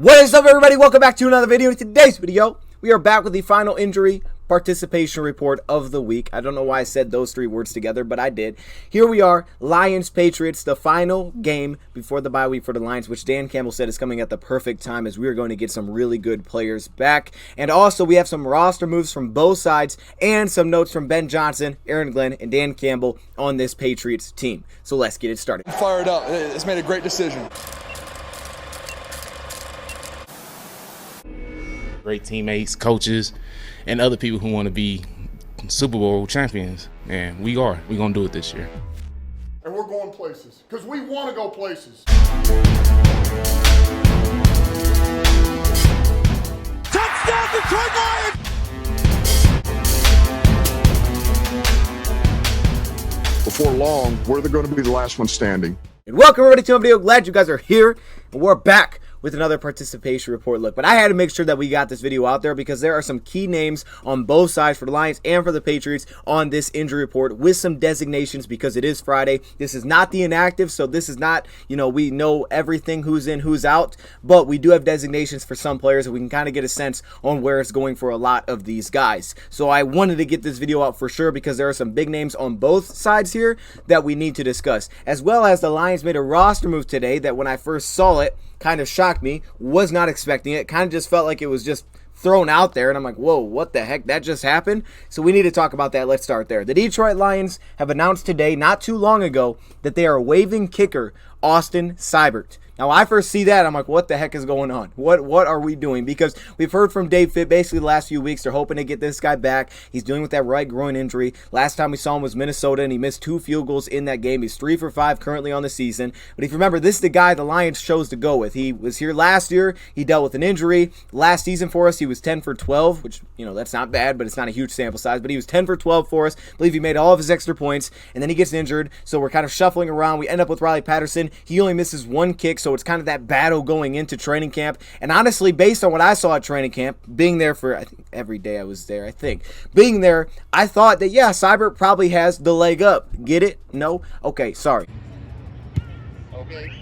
What is up, everybody? Welcome back to another video. In today's video, we are back with the final injury participation report of the week. I don't know why I said those three words together, but I did. Here we are, Lions Patriots, the final game before the bye week for the Lions, which Dan Campbell said is coming at the perfect time as we are going to get some really good players back. And also, we have some roster moves from both sides and some notes from Ben Johnson, Aaron Glenn, and Dan Campbell on this Patriots team. So let's get it started. Fired up. It's made a great decision. Great teammates, coaches, and other people who want to be Super Bowl champions. And we are. We're going to do it this year. And we're going places because we want to go places. Touchdown, Detroit Lions! Before long, we're going to be the last one standing. And welcome everybody to a video. Glad you guys are here. And we're back with another participation report look. But I had to make sure that we got this video out there because there are some key names on both sides for the Lions and for the Patriots on this injury report with some designations because it is Friday. This is not the inactive, so this is not, we know everything who's in, who's out, but we do have designations for some players and we can kind of get a sense on where it's going for a lot of these guys. So I wanted to get this video out for sure because there are some big names on both sides here that we need to discuss, as well as the Lions made a roster move today that when I first saw it, kind of shocked me, was not expecting it, kind of just felt like it was just thrown out there, and I'm like, whoa, what the heck, that just happened? So we need to talk about that. Let's start there. The Detroit Lions have announced today, not too long ago, that they are waiving kicker Austin Seibert. Now, I first see that, I'm like, what the heck is going on? What are we doing? Because we've heard from Dave Fitt basically the last few weeks. They're hoping to get this guy back. He's dealing with that right groin injury. Last time we saw him was Minnesota, and he missed 2 field goals in that game. He's 3 for 5 currently on the season. But if you remember, this is the guy the Lions chose to go with. He was here last year. He dealt with an injury. Last season for us, he was 10 for 12, which, that's not bad, but it's not a huge sample size. But he was 10 for 12 for us. I believe he made all of his extra points, and then he gets injured. So we're kind of shuffling around. We end up with Riley Patterson. He only misses 1 kick, so it's kind of that battle going into training camp. And honestly, based on what I saw at training camp, being there for, I think every day I was there, being there, I thought that, yeah, Seibert probably has the leg up. Get it? No? Okay, sorry. Okay.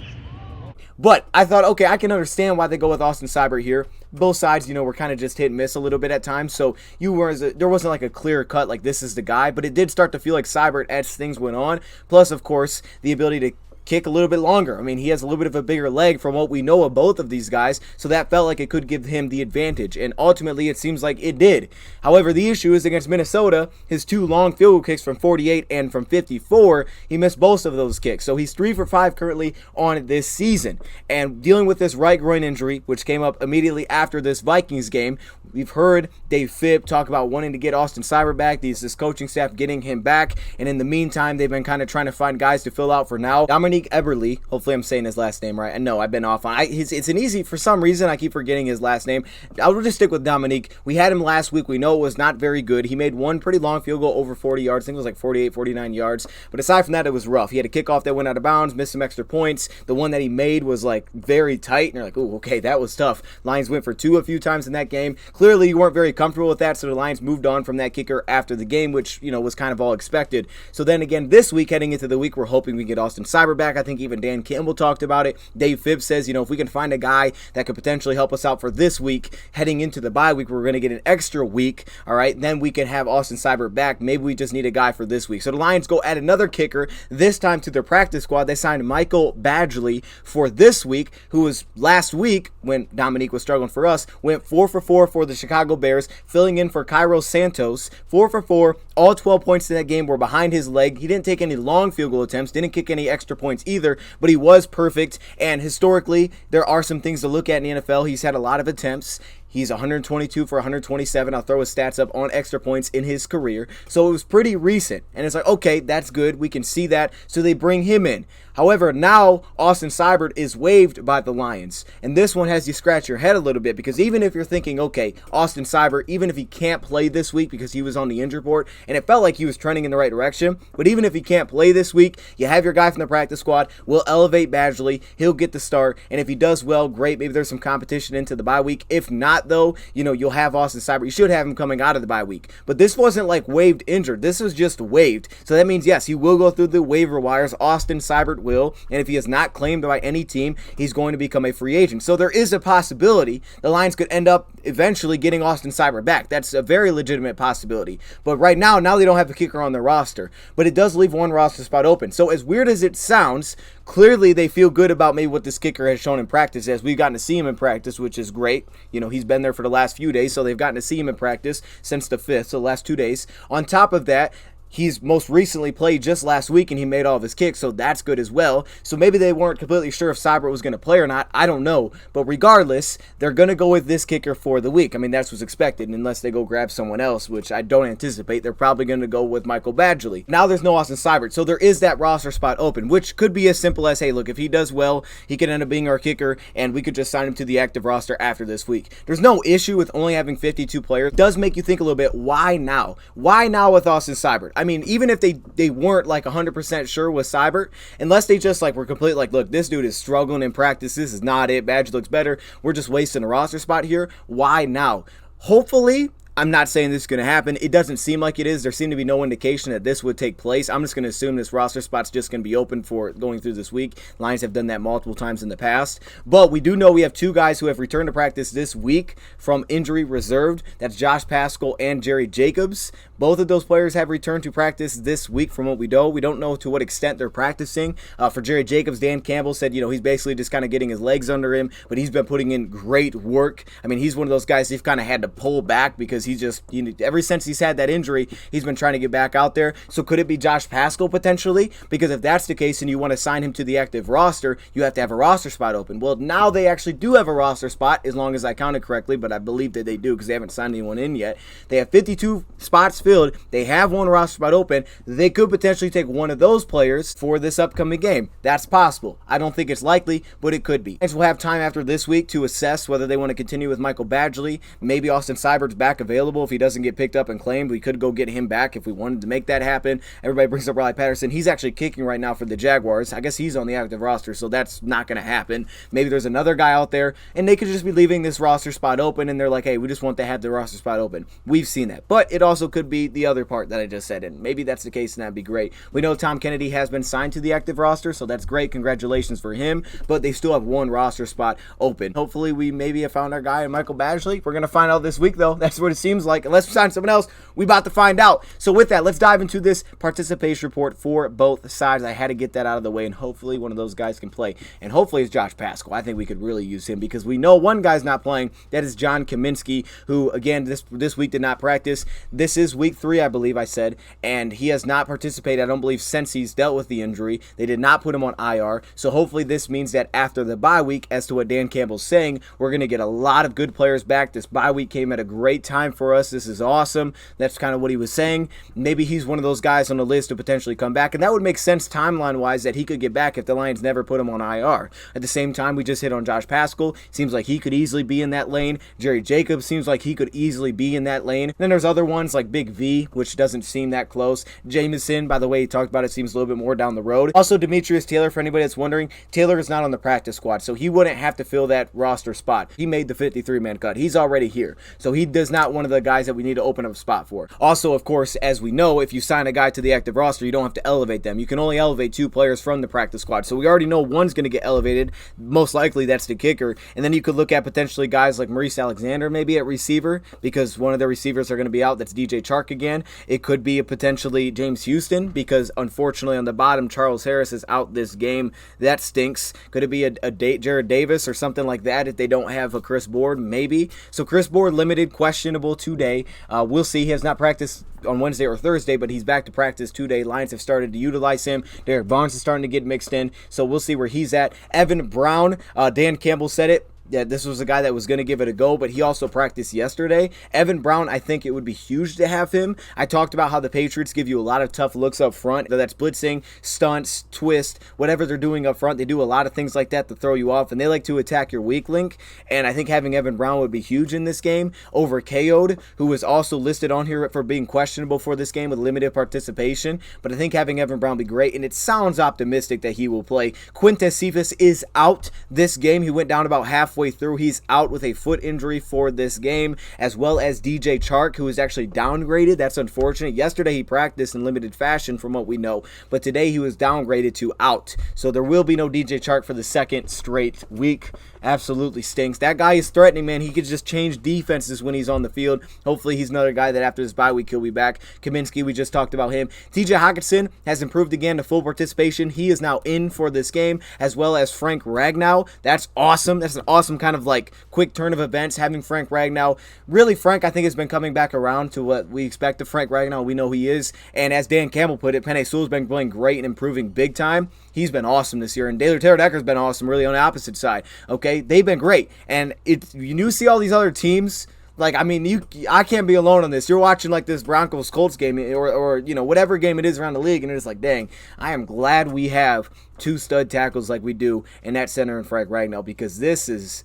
But I thought, okay, I can understand why they go with Austin Seibert here. Both sides, were kind of just hit and miss a little bit at times. So there wasn't like a clear cut, like this is the guy. But it did start to feel like Seibert as things went on. Plus, of course, the ability to kick a little bit longer. I mean, he has a little bit of a bigger leg from what we know of both of these guys, so that felt like it could give him the advantage, and ultimately it seems like it did. However, the issue is against Minnesota, his 2 long field goal kicks from 48 and from 54, he missed both of those kicks, so he's 3 for 5 currently on this season. And dealing with this right groin injury, which came up immediately after this Vikings game, we've heard Dave Fitt talk about wanting to get Austin Seibert back, this coaching staff getting him back, and in the meantime, they've been kind of trying to find guys to fill out for now. Dominique Eberle, hopefully I'm saying his last name right. No, I've been off on it's an easy, for some reason I keep forgetting his last name. I'll just stick with Dominique. We had him last week. We know it was not very good. He made 1 pretty long field goal over 40 yards. I think it was like 48, 49 yards. But aside from that, it was rough. He had a kickoff that went out of bounds, missed some extra points. The one that he made was like very tight. And you're like, ooh, okay, that was tough. Lions went for 2 a few times in that game. Clearly, you weren't very comfortable with that. So the Lions moved on from that kicker after the game, which, was kind of all expected. So then again, this week, heading into the week, we're hoping we get Austin Seibert back. I think even Dan Campbell talked about it. Dave Phibbs says, if we can find a guy that could potentially help us out for this week, heading into the bye week, we're going to get an extra week, all right? Then we can have Austin Seibert back. Maybe we just need a guy for this week. So the Lions go add another kicker, this time to their practice squad. They signed Michael Badgley for this week, who was last week, when Dominique was struggling for us, went 4 for 4 for the Chicago Bears, filling in for Cairo Santos, 4 for 4. All 12 points in that game were behind his leg. He didn't take any long field goal attempts, didn't kick any extra points either, but he was perfect. And historically, there are some things to look at in the NFL. He's had a lot of attempts. He's 122 for 127. I'll throw his stats up on extra points in his career. So it was pretty recent. And it's like, okay, that's good. We can see that. So they bring him in. However, now Austin Seibert is waived by the Lions. And this one has you scratch your head a little bit because even if you're thinking, okay, Austin Seibert, even if he can't play this week because he was on the injury report and it felt like he was trending in the right direction, but even if he can't play this week, you have your guy from the practice squad. We'll elevate Badgley. He'll get the start. And if he does well, great. Maybe there's some competition into the bye week. If not, not, though, you'll have Austin Seibert. You should have him coming out of the bye week. But this wasn't like waived injured. This was just waived. So that means, yes, he will go through the waiver wires. Austin Seibert will. And if he is not claimed by any team, he's going to become a free agent. So there is a possibility the Lions could end up eventually getting Austin Seibert back. That's a very legitimate possibility. But right now they don't have a kicker on their roster. But it does leave one roster spot open. So as weird as it sounds, clearly they feel good about maybe what this kicker has shown in practice, as we've gotten to see him in practice, which is great. He's been there for the last few days, so they've gotten to see him in practice since the 5th, so the last 2 days. On top of that, he's most recently played just last week, and he made all of his kicks, so that's good as well. So maybe they weren't completely sure if Seibert was going to play or not. I don't know. But regardless, they're going to go with this kicker for the week. I mean, that's what's expected, unless they go grab someone else, which I don't anticipate. They're probably going to go with Michael Badgley. Now there's no Austin Seibert, so there is that roster spot open, which could be as simple as, hey, look, if he does well, he could end up being our kicker, and we could just sign him to the active roster after this week. There's no issue with only having 52 players. It does make you think a little bit, why now? Why now with Austin Seibert? I mean, even if they weren't like 100% sure with Seibert, unless they just were completely look, this dude is struggling in practice, this is not it, Badge looks better, we're just wasting a roster spot here. Why now? Hopefully, I'm not saying this is going to happen. It doesn't seem like it is. There seemed to be no indication that this would take place. I'm just going to assume this roster spot's just going to be open for going through this week. Lions have done that multiple times in the past. But we do know we have 2 guys who have returned to practice this week from injury reserved. That's Josh Paschal and Jerry Jacobs. Both of those players have returned to practice this week from what we know. We don't know to what extent they're practicing. For Jerry Jacobs, Dan Campbell said, he's basically just kind of getting his legs under him, but he's been putting in great work. I mean, he's one of those guys they've kind of had to pull back because he's just, ever since he's had that injury, he's been trying to get back out there. So could it be Josh Paschal potentially? Because if that's the case and you want to sign him to the active roster, you have to have a roster spot open. Well, now they actually do have a roster spot, as long as I counted correctly, but I believe that they do because they haven't signed anyone in yet. They have 52 spots filled. They have one roster spot open. They could potentially take one of those players for this upcoming game. That's possible. I don't think it's likely, but it could be. And we'll have time after this week to assess whether they want to continue with Michael Badgley. Maybe Austin Seibert's back available. If he doesn't get picked up and claimed, we could go get him back if we wanted to make that happen. Everybody brings up Riley Patterson. He's actually kicking right now for the Jaguars. I guess he's on the active roster, so that's not going to happen. Maybe there's another guy out there, and they could just be leaving this roster spot open, and they're like, hey, we just want to have the roster spot open. We've seen that. But it also could be the other part that I just said, and maybe that's the case, and that'd be great. We know Tom Kennedy has been signed to the active roster, so that's great. Congratulations for him, but they still have one roster spot open. Hopefully, we maybe have found our guy in Michael Badgley. We're going to find out this week, though. That's what it seems like. Unless we sign someone else, we about to find out. So with that, let's dive into this participation report for both sides. I had to get that out of the way, and hopefully one of those guys can play. And hopefully it's Josh Paschal. I think we could really use him because we know one guy's not playing. That is John Kaminsky, who, again, this week did not practice. This is week 3, I believe I said, and he has not participated, I don't believe, since he's dealt with the injury. They did not put him on IR. So hopefully this means that after the bye week, as to what Dan Campbell's saying, we're going to get a lot of good players back. This bye week came at a great time for us. This is awesome. That's kind of what he was saying. Maybe he's one of those guys on the list to potentially come back, and that would make sense timeline-wise that he could get back if the Lions never put him on IR. At the same time, we just hit on Josh Paschal. Seems like he could easily be in that lane. Jerry Jacobs seems like he could easily be in that lane. Then there's other ones like Big V, which doesn't seem that close. Jameson, by the way, he talked about it, seems a little bit more down the road. Also, Demetrius Taylor, for anybody that's wondering, Taylor is not on the practice squad, so he wouldn't have to fill that roster spot. He made the 53-man cut. He's already here, so he does not one of the guys that we need to open up a spot for. Also, of course, as we know, if you sign a guy to the active roster, you don't have to elevate them. You can only elevate 2 players from the practice squad, so we already know one's going to get elevated. Most likely, that's the kicker, and then you could look at potentially guys like Maurice Alexander maybe at receiver, because one of the receivers are going to be out. That's DJ Chark again. It could be potentially James Houston, because unfortunately on the bottom, Charles Harris is out this game. That stinks. Could it be a Jared Davis or something like that if they don't have a Chris Board? Maybe. So Chris Board limited, questionable today. We'll see. He has not practiced on Wednesday or Thursday, but he's back to practice today. Lions have started to utilize him. Derek Barnes is starting to get mixed in, so we'll see where he's at. Evan Brown, Dan Campbell said it. Yeah, this was a guy that was going to give it a go, but he also practiced yesterday. Evan Brown, I think it would be huge to have him. I talked about how the Patriots give you a lot of tough looks up front. Whether that's blitzing, stunts, twist, whatever they're doing up front. They do a lot of things like that to throw you off, and they like to attack your weak link. And I think having Evan Brown would be huge in this game over KO'd, who was also listed on here for being questionable for this game with limited participation. But I think having Evan Brown be great, and it sounds optimistic that he will play. Quintez Cephas is out this game. He went down about halfway halfway through. He's out with a foot injury for this game, as well as DJ Chark, who is actually downgraded. That's unfortunate. Yesterday he practiced in limited fashion from what we know, but today he was downgraded to out. So there will be no DJ Chark for the second straight week. Absolutely stinks. That guy is threatening, man. He could just change defenses when he's on the field. Hopefully he's another guy that after this bye week he'll be back. Kaminsky, we just talked about him. TJ Hawkinson has improved again to full participation. He is now in for this game, as well as Frank Ragnow. That's awesome. That's an awesome kind of like quick turn of events, having Frank Ragnow. Really, Frank, I think, has been coming back around to what we expect of Frank Ragnow. We know he is. And as Dan Campbell put it, Penei Sewell's been playing great and improving big time. He's been awesome this year. And Taylor Decker's been awesome, really, on the opposite side. Okay? They've been great. And you see all these other teams, like, I mean, I can't be alone on this. You're watching like this Broncos-Colts game or you know, whatever game it is around the league, and it's like, dang, I am glad we have two stud tackles like we do in that center and Frank Ragnow, because this is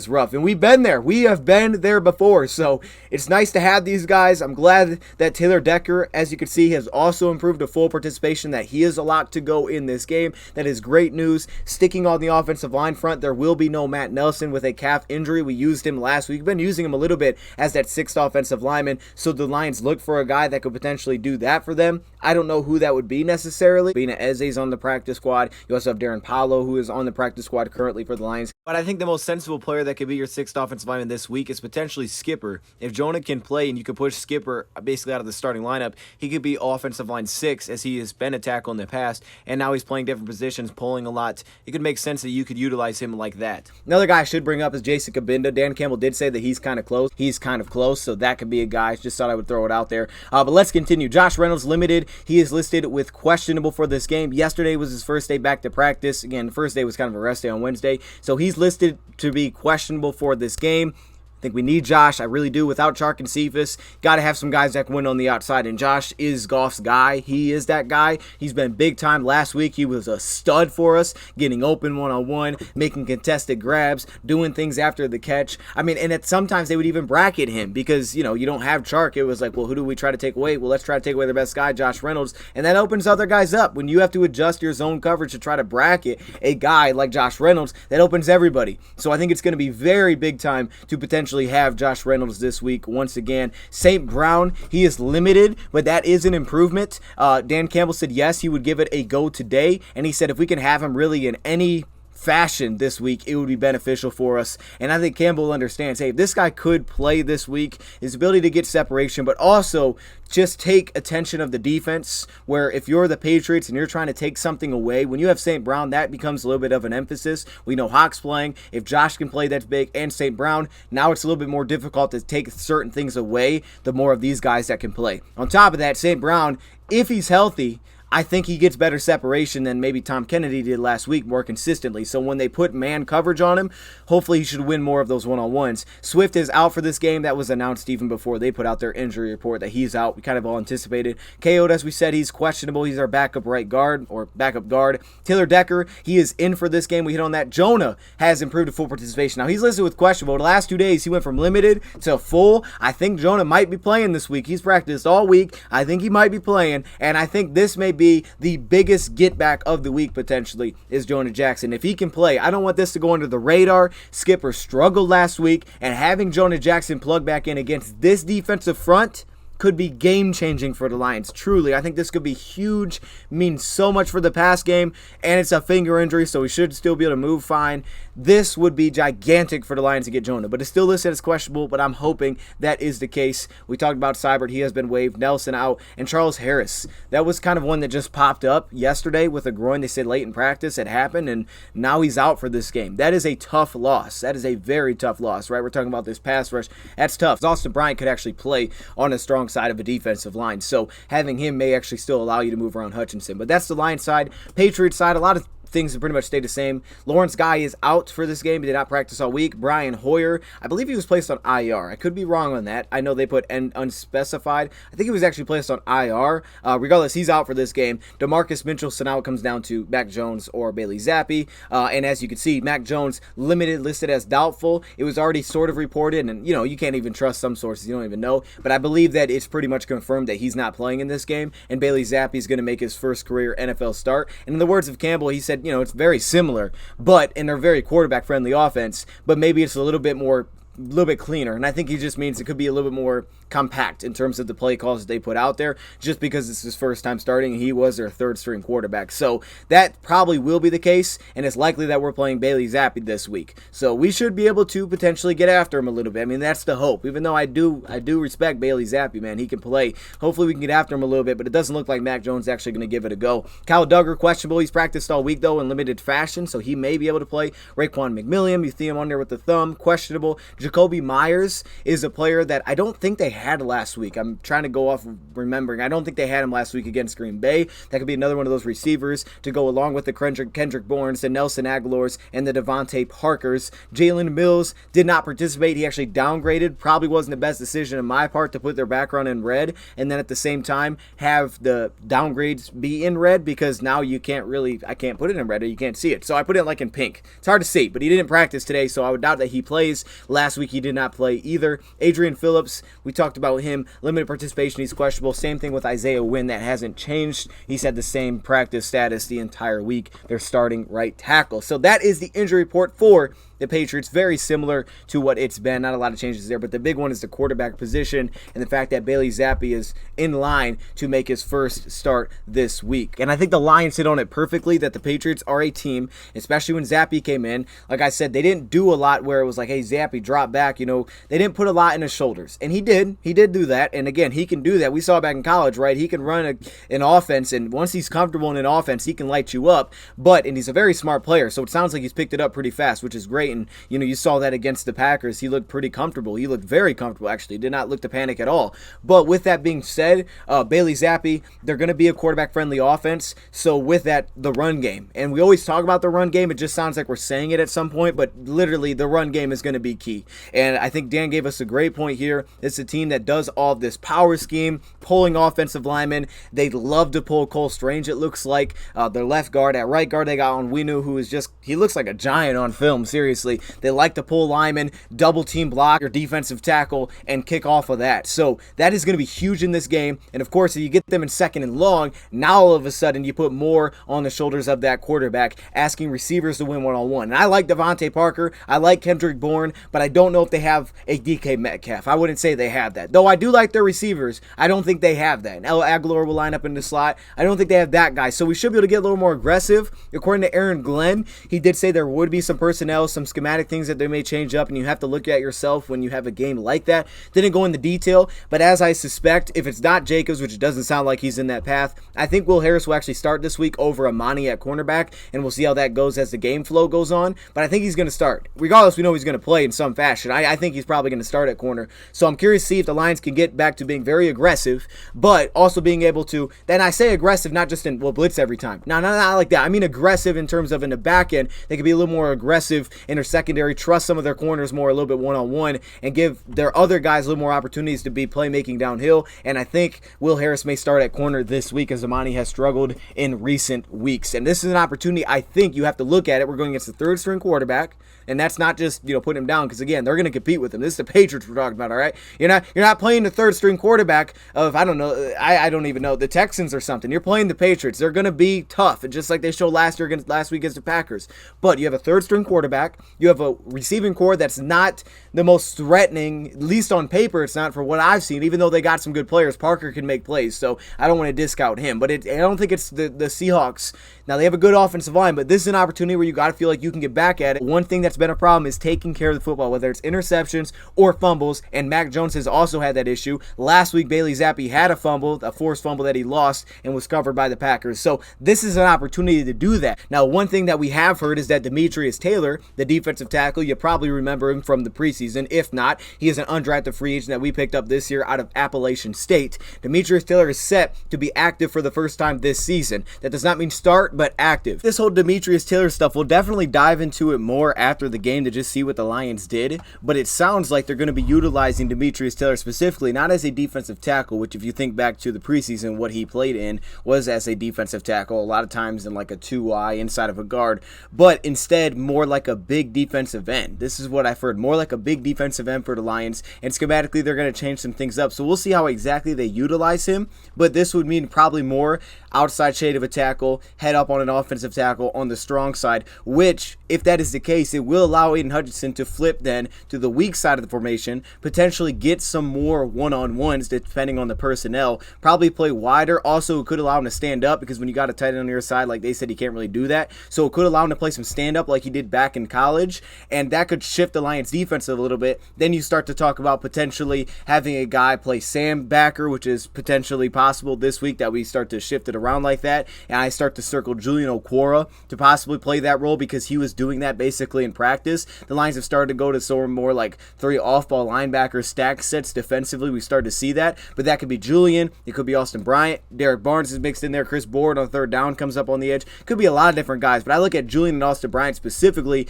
rough. And we've been there. We have been there before. So it's nice to have these guys. I'm glad that Taylor Decker, as you can see, has also improved to full participation, that he is a lot to go in this game. That is great news. Sticking on the offensive line front, there will be no Matt Nelson with a calf injury. We used him last week. We've been using him a little bit as that sixth offensive lineman. So the Lions look for a guy that could potentially do that for them. I don't know who that would be necessarily. Bina Eze's on the practice squad. You also have Darren Paulo, who is on the practice squad currently for the Lions. But I think the most sensible player that could be your sixth offensive lineman this week is potentially Skipper. If Jonah can play and you can push Skipper basically out of the starting lineup, he could be offensive line 6, as he has been a tackle in the past, and now he's playing different positions, pulling a lot. It could make sense that you could utilize him like that. Another guy I should bring up is Jason Kabinda. Dan Campbell did say that he's kind of close. He's kind of close, so that could be a guy. Just thought I would throw it out there. But let's continue. Josh Reynolds limited. He is listed with questionable for this game. Yesterday was his first day back to practice. Again, the first day was kind of a rest day on Wednesday, so he's listed to be questionable for this game. I think we need Josh. I really do. Without Chark and Cephas, got to have some guys that can win on the outside, and Josh is Goff's guy. He is that guy. He's been big time. Last week, he was a stud for us, getting open one-on-one, making contested grabs, doing things after the catch. I mean, and sometimes they would even bracket him because, you know, you don't have Chark. It was like, well, who do we try to take away? Well, let's try to take away their best guy, Josh Reynolds, and that opens other guys up. When you have to adjust your zone coverage to try to bracket a guy like Josh Reynolds, that opens everybody. So I think it's going to be very big time to potentially have Josh Reynolds this week once again. St. Brown, he is limited, but that is an improvement. Dan Campbell said yes, he would give it a go today, and he said if we can have him really in any fashion this week, it would be beneficial for us. And I think Campbell understands, hey, if this guy could play this week, his ability to get separation, but also just take attention of the defense, where if you're the Patriots and you're trying to take something away, when you have St. Brown, that becomes a little bit of an emphasis. We know Hawk's playing. If Josh can play, that's big, and St. Brown, now it's a little bit more difficult to take certain things away the more of these guys that can play. On top of that, St. Brown, if he's healthy, I think he gets better separation than maybe Tom Kennedy did last week more consistently. So when they put man coverage on him, hopefully he should win more of those one-on-ones. Swift is out for this game. That was announced even before they put out their injury report that he's out. We kind of all anticipated. KO'd, as we said, he's questionable. He's our backup right guard or backup guard. Taylor Decker, he is in for this game. We hit on that. Jonah has improved to full participation. Now he's listed with questionable. The last 2 days he went from limited to full. I think Jonah might be playing this week. He's practiced all week. I think he might be playing, and I think this may be the biggest get back of the week potentially is Jonah Jackson. If he can play, I don't want this to go under the radar. Skipper struggled last week, and having Jonah Jackson plug back in against this defensive front could be game-changing for the Lions. Truly, I think this could be huge, means so much for the pass game, and it's a finger injury, so he should still be able to move fine. This would be gigantic for the Lions to get Jonah, but it's still listed as questionable, but I'm hoping that is the case. We talked about Seibert. He has been waived. Nelson out. And Charles Harris. That was kind of one that just popped up yesterday with a groin. They said late in practice it happened, and now he's out for this game. That is a tough loss. That is a very tough loss, right? We're talking about this pass rush. That's tough. Austin Bryant could actually play on a strong side of a defensive line, so having him may actually still allow you to move around Hutchinson. But that's the Lions side. Patriots side, a lot of things have pretty much stayed the same. Lawrence Guy is out for this game. He did not practice all week. Brian Hoyer, I believe he was placed on IR. I could be wrong on that. I know they put unspecified. I think he was actually placed on IR. Regardless, he's out for this game. DeMarcus Mitchell, so now it comes down to Mac Jones or Bailey Zappi. And as you can see, Mac Jones limited, listed as doubtful. It was already sort of reported, and you can't even trust some sources. You don't even know. But I believe that it's pretty much confirmed that he's not playing in this game, and Bailey Zappi is going to make his first career NFL start. And in the words of Campbell, he said, it's very similar, and they're very quarterback friendly offense, but maybe it's a little bit cleaner. And I think he just means it could be a little bit more compact in terms of the play calls that they put out there, just because it's his first time starting and he was their third string quarterback. So that probably will be the case, and it's likely that we're playing Bailey Zappi this week. So we should be able to potentially get after him a little bit. I mean, that's the hope. Even though I do respect Bailey Zappi, man. He can play. Hopefully we can get after him a little bit, but it doesn't look like Mac Jones is actually going to give it a go. Kyle Duggar, questionable. He's practiced all week, though, in limited fashion, so he may be able to play. Raekwon McMillian, you see him on there with the thumb, questionable. Jacoby Myers is a player that I don't think they had last week. I'm trying to go off remembering. I don't think they had him last week against Green Bay. That could be another one of those receivers to go along with the Kendrick Bournes, the Nelson Aguilars, and the Devontae Parkers. Jalen Mills did not participate. He actually downgraded. Probably wasn't the best decision on my part to put their background in red and then at the same time have the downgrades be in red, because now I can't put it in red or you can't see it. So I put it like in pink. It's hard to see, but he didn't practice today, so I would doubt that he plays. Last week he did not play either. Adrian Phillips, we talked about him, limited participation, he's questionable. Same thing with Isaiah Wynn, that hasn't changed. He's had the same practice status the entire week. They're starting right tackle. So that is the injury report for the Patriots. Very similar to what it's been. Not a lot of changes there, but the big one is the quarterback position and the fact that Bailey Zappi is in line to make his first start this week. And I think the Lions hit on it perfectly, that the Patriots are a team, especially when Zappi came in. Like I said, they didn't do a lot where it was like, hey, Zappi, drop back. They didn't put a lot in his shoulders. And he did do that. And again, he can do that. We saw back in college, right? He can run an offense, and once he's comfortable in an offense, he can light you up. And he's a very smart player, so it sounds like he's picked it up pretty fast, which is great. And you saw that against the Packers. He looked pretty comfortable. He looked very comfortable, actually. Did not look to panic at all. But with that being said, Bailey Zappi, they're going to be a quarterback-friendly offense. So with that, the run game. And we always talk about the run game. It just sounds like we're saying it at some point, but literally the run game is going to be key. And I think Dan gave us a great point here. It's a team that does all of this power scheme, pulling offensive linemen. They love to pull Cole Strange, it looks like. Their left guard. At right guard, they got Onwenu, who is he looks like a giant on film, seriously. They like to pull linemen, double team block or defensive tackle, and kick off of that. So that is going to be huge in this game. And of course, if you get them in second and long, now all of a sudden you put more on the shoulders of that quarterback, asking receivers to win one-on-one. And I like Devontae Parker. I like Kendrick Bourne, but I don't know if they have a DK Metcalf. I wouldn't say they have that. Though I do like their receivers, I don't think they have that. El Aguilar will line up in the slot. I don't think they have that guy. So we should be able to get a little more aggressive. According to Aaron Glenn, he did say there would be some personnel, some schematic things that they may change up, and you have to look at yourself when you have a game like that. Didn't go into detail, but as I suspect, if it's not Jacobs, which it doesn't sound like he's in that path, I think Will Harris will actually start this week over Amani at cornerback, and we'll see how that goes as the game flow goes on. But I think he's going to start. Regardless, we know he's going to play in some fashion. I think he's probably going to start at corner. So I'm curious to see if the Lions can get back to being very aggressive, but also being able to, then I say aggressive, not just in, blitz every time. No, not like that. I mean aggressive in terms of in the back end. They can be a little more aggressive in their secondary, trust some of their corners more, a little bit one-on-one, and give their other guys a little more opportunities to be playmaking downhill. And I think Will Harris may start at corner this week, as Amani has struggled in recent weeks. And this is an opportunity I think you have to look at it. We're going against the third string quarterback. And that's not just, putting him down, because again, they're going to compete with him. This is the Patriots we're talking about, all right? You're not playing the third string quarterback of, I don't know, I don't even know, the Texans or something. You're playing the Patriots. They're going to be tough, and just like they showed last week against the Packers. But you have a third string quarterback. You have a receiving core that's not the most threatening, at least on paper. It's not, for what I've seen, even though they got some good players. Parker can make plays, so I don't want to discount him. But I don't think it's the Seahawks. Now, they have a good offensive line, but this is an opportunity where you got to feel like you can get back at it. One thing that's been a problem is taking care of the football, whether it's interceptions or fumbles, and Mac Jones has also had that issue. Last week, Bailey Zappi had a fumble, a forced fumble that he lost, and was covered by the Packers. So this is an opportunity to do that. Now, one thing that we have heard is that Demetrius Taylor, the defensive tackle, you probably remember him from the preseason. If not, he is an undrafted free agent that we picked up this year out of Appalachian State. Demetrius Taylor is set to be active for the first time this season. That does not mean start, but active. This whole Demetrius Taylor stuff, we'll definitely dive into it more after the game to just see what the Lions did, but it sounds like they're going to be utilizing Demetrius Taylor specifically, not as a defensive tackle, which if you think back to the preseason, what he played in was as a defensive tackle, a lot of times in like a 2Y inside of a guard, but instead more like a big big defensive end. This is what I've heard, more like a big defensive end for the Lions, and schematically they're going to change some things up. So we'll see how exactly they utilize him, but this would mean probably more outside shade of a tackle, head up on an offensive tackle on the strong side, which, if that is the case, it will allow Aiden Hutchinson to flip then to the weak side of the formation, potentially get some more one-on-ones depending on the personnel, probably play wider. Also, it could allow him to stand up because when you got a tight end on your side, like they said, he can't really do that. So it could allow him to play some stand-up like he did back in college, and that could shift the Lions defense a little bit. Then you start to talk about potentially having a guy play Sam backer, which is potentially possible this week that we start to shift it around like that, and I start to circle Julian Okwara to possibly play that role because he was doing that basically in practice. The Lions have started to go to some more like 3 off-ball linebacker stack sets defensively. We started to see that, but that could be Julian. It could be Austin Bryant. Derek Barnes is mixed in there. Chris Board on third down comes up on the edge. Could be a lot of different guys, but I look at Julian and Austin Bryant specifically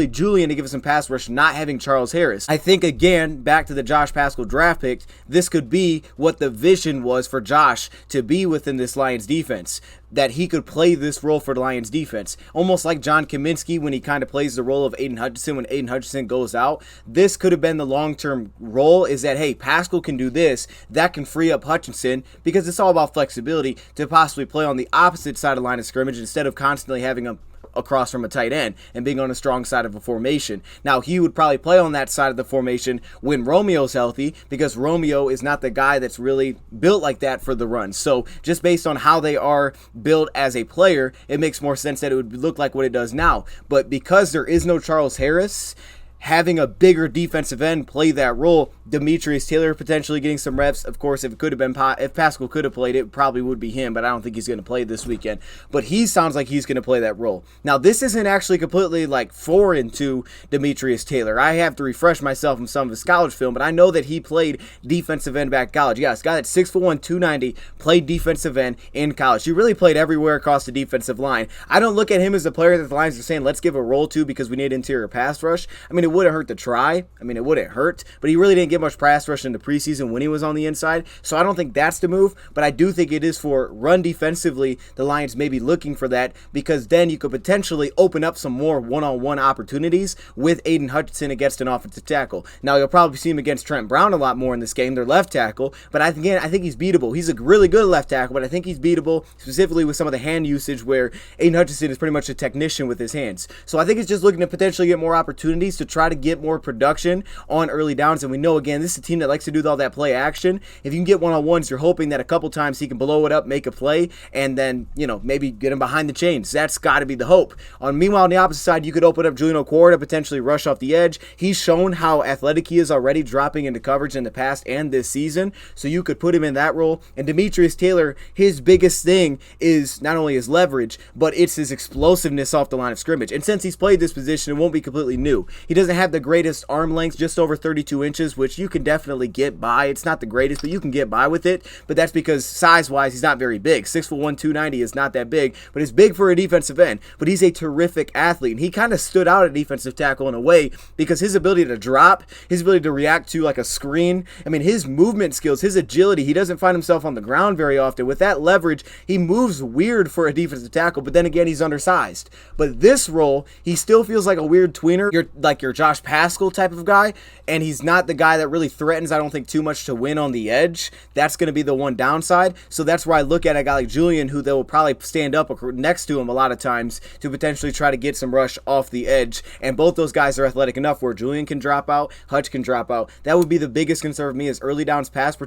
Julian to give us some pass rush, not having Charles Harris. I think, again, back to the Josh Paschal draft pick, this could be what the vision was for Josh to be within this Lions defense, that he could play this role for the Lions defense. Almost like John Kaminsky when he kind of plays the role of Aiden Hutchinson when Aiden Hutchinson goes out. This could have been the long-term role, is that, hey, Paschal can do this. That can free up Hutchinson, because it's all about flexibility, to possibly play on the opposite side of the line of scrimmage instead of constantly having him across from a tight end and being on a strong side of a formation. Now, he would probably play on that side of the formation when Romeo's healthy, because Romeo is not the guy that's really built like that for the run. So just based on how they are built as a player, it makes more sense that it would look like what it does now. But because there is no Charles Harris, having a bigger defensive end play that role, Demetrius Taylor potentially getting some reps. Of course, if Paschal could have played it, probably would be him, but I don't think he's going to play this weekend. But he sounds like he's going to play that role. Now, this isn't actually completely like foreign to Demetrius Taylor. I have to refresh myself from some of his college film, but I know that he played defensive end back in college. Yes, guy that's 6'1", 290, played defensive end in college. He really played everywhere across the defensive line. I don't look at him as a player that the Lions are saying, let's give a role to because we need interior pass rush. I mean, it wouldn't hurt to try. It wouldn't hurt, but he really didn't get much pass rush in the preseason when he was on the inside, so I don't think that's the move, but I do think it is for run defensively. The Lions may be looking for that, because then you could potentially open up some more one-on-one opportunities with Aiden Hutchinson against an offensive tackle. Now, you'll probably see him against Trent Brown a lot more in this game, their left tackle, but I think he's beatable. He's a really good left tackle, but I think he's beatable, specifically with some of the hand usage where Aiden Hutchinson is pretty much a technician with his hands. So I think he's just looking to potentially get more opportunities to try to get more production on early downs. And we know, again, this is a team that likes to do all that play action. If you can get one-on-ones, you're hoping that a couple times he can blow it up, make a play, and then, maybe get him behind the chains. That's got to be the hope. Meanwhile, on the opposite side, you could open up Julian Okwara to potentially rush off the edge. He's shown how athletic he is already, dropping into coverage in the past and this season, so you could put him in that role. And Demetrius Taylor, his biggest thing is not only his leverage, but it's his explosiveness off the line of scrimmage. And since he's played this position, it won't be completely new. He doesn't have the greatest arm length, just over 32 inches, which you can definitely get by. It's not the greatest, but you can get by with it. But that's because size-wise, he's not very big. 6'1", 290 is not that big, but it's big for a defensive end. But he's a terrific athlete, and he kind of stood out at defensive tackle in a way because his ability to drop, his ability to react to like a screen, his movement skills, his agility, he doesn't find himself on the ground very often. With that leverage, he moves weird for a defensive tackle, but then again, he's undersized. But this role, he still feels like a weird tweener. You're like your Josh Paschal type of guy, and he's not the guy that really threatens, I don't think, too much to win on the edge. That's going to be the one downside. So that's where I look at a guy like Julian, who they will probably stand up next to him a lot of times to potentially try to get some rush off the edge. And both those guys are athletic enough where Julian can drop out, Hutch can drop out. That would be the biggest concern for me, is early downs pass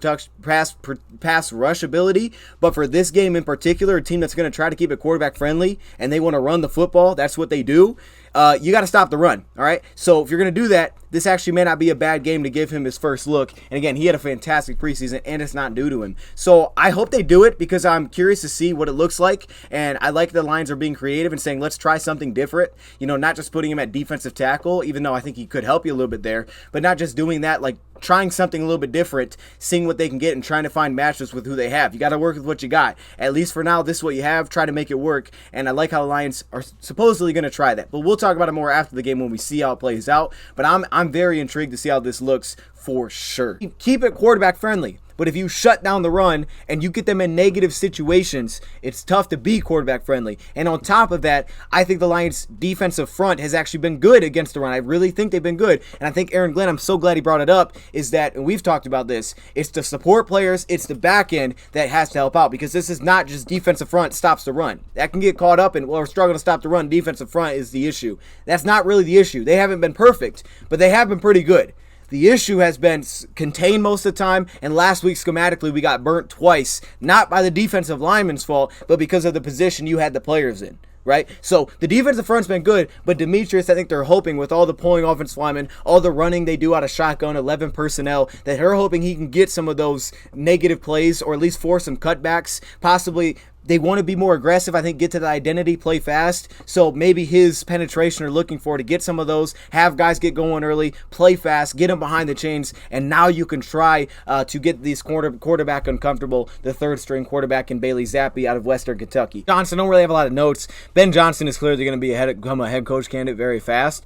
rush ability. But for this game in particular, a team that's going to try to keep it quarterback friendly and they want to run the football, that's what they do. You got to stop the run, all right? So if you're going to do that, this actually may not be a bad game to give him his first look. And again, he had a fantastic preseason, and it's not due to him. So I hope they do it because I'm curious to see what it looks like. And I like the Lions are being creative and saying, let's try something different. Not just putting him at defensive tackle, even though I think he could help you a little bit there, but not just doing that, like trying something a little bit different, seeing what they can get and trying to find matchups with who they have. You got to work with what you got. At least for now, this is what you have. Try to make it work. And I like how the Lions are supposedly going to try that. But we'll talk about it more after the game when we see how it plays out. But I'm very intrigued to see how this looks for sure. Keep it quarterback friendly. But if you shut down the run and you get them in negative situations, it's tough to be quarterback friendly. And on top of that, I think the Lions' defensive front has actually been good against the run. I really think they've been good. And I think Aaron Glenn, I'm so glad he brought it up, is that, and we've talked about this, it's the support players, it's the back end that has to help out, because this is not just defensive front stops the run. That can get caught up in, well, we're struggling to stop the run, defensive front is the issue. That's not really the issue. They haven't been perfect, but they have been pretty good. The issue has been contained most of the time, and last week schematically we got burnt twice, not by the defensive lineman's fault, but because of the position you had the players in. Right? So the defensive front's been good, but Demetrius, I think they're hoping with all the pulling offensive linemen, all the running they do out of shotgun, 11 personnel, that they're hoping he can get some of those negative plays, or at least force some cutbacks. Possibly they want to be more aggressive, I think, get to the identity, play fast. So maybe his penetration are looking for to get some of those, have guys get going early, play fast, get them behind the chains, and now you can try to get this quarterback uncomfortable, the third string quarterback in Bailey Zappi out of Western Kentucky. Johnson, don't really have a lot of notes. Ben Johnson is clearly going to become a head coach candidate very fast,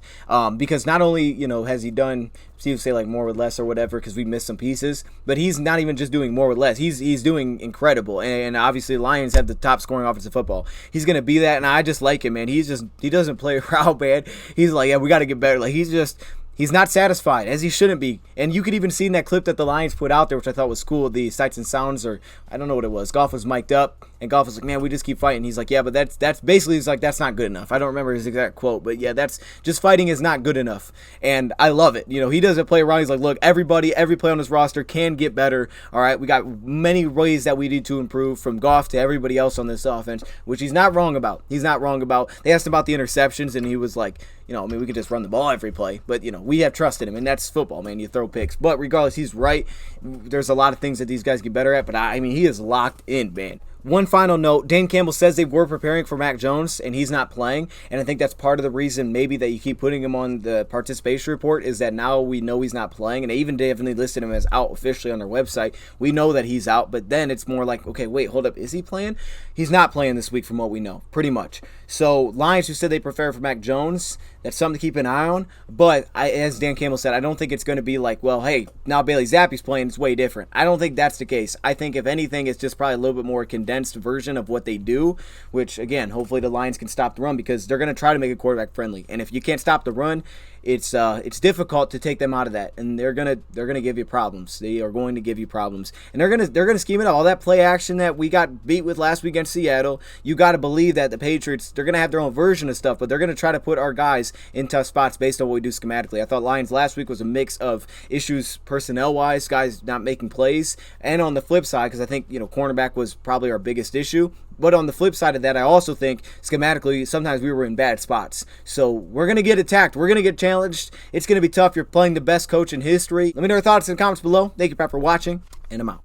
because not only, has he done, Steve would say like more with less or whatever, because we missed some pieces, but he's not even just doing more with less. He's doing incredible, and obviously the Lions have the top scoring offensive football. He's gonna be that, and I just like him, man. He doesn't play around, man. He's like, yeah, we got to get better. Like he's not satisfied, as he shouldn't be. And you could even see in that clip that the Lions put out there, which I thought was cool, the sights and sounds, or I don't know what it was. Goff was mic'd up, and Goff was like, man, we just keep fighting. He's like, yeah, but that's basically, he's like, that's not good enough. I don't remember his exact quote, but yeah, that's just, fighting is not good enough. And I love it. He doesn't play around. He's like, look, every play on this roster can get better. All right, we got many ways that we need to improve, from Goff to everybody else on this offense, which he's not wrong about. They asked him about the interceptions, and he was like, we could just run the ball every play, but we have trust in him, and that's football, man. You throw picks, but regardless, he's right. There's a lot of things that these guys get better at, but he is locked in, man. One final note, Dan Campbell says they were preparing for Mac Jones, and he's not playing, and I think that's part of the reason maybe that you keep putting him on the participation report, is that now we know he's not playing, and they even definitely listed him as out officially on their website. We know that he's out, but then it's more like, okay, wait, hold up, is he playing? He's not playing this week from what we know, pretty much. So Lions, who said they prepare for Mac Jones, that's something to keep an eye on, but as Dan Campbell said, I don't think it's going to be like, well, hey, now Bailey Zappi's playing, it's way different. I don't think that's the case. I think if anything, it's just probably a little bit more condensed version of what they do, which again, hopefully the Lions can stop the run, because they're going to try to make it quarterback friendly, and if you can't stop the run, it's difficult to take them out of that, and they're gonna give you problems. They are going to give you problems, and they're gonna scheme it up. All that play action that we got beat with last week against Seattle, you got to believe that the Patriots, they're gonna have their own version of stuff, but they're gonna try to put our guys in tough spots based on what we do schematically. I thought Lions last week was a mix of issues personnel wise, guys not making plays, and on the flip side, because I think cornerback was probably our biggest issue. But on the flip side of that, I also think schematically, sometimes we were in bad spots. So we're going to get attacked. We're going to get challenged. It's going to be tough. You're playing the best coach in history. Let me know your thoughts in the comments below. Thank you, Pat, for watching, and I'm out.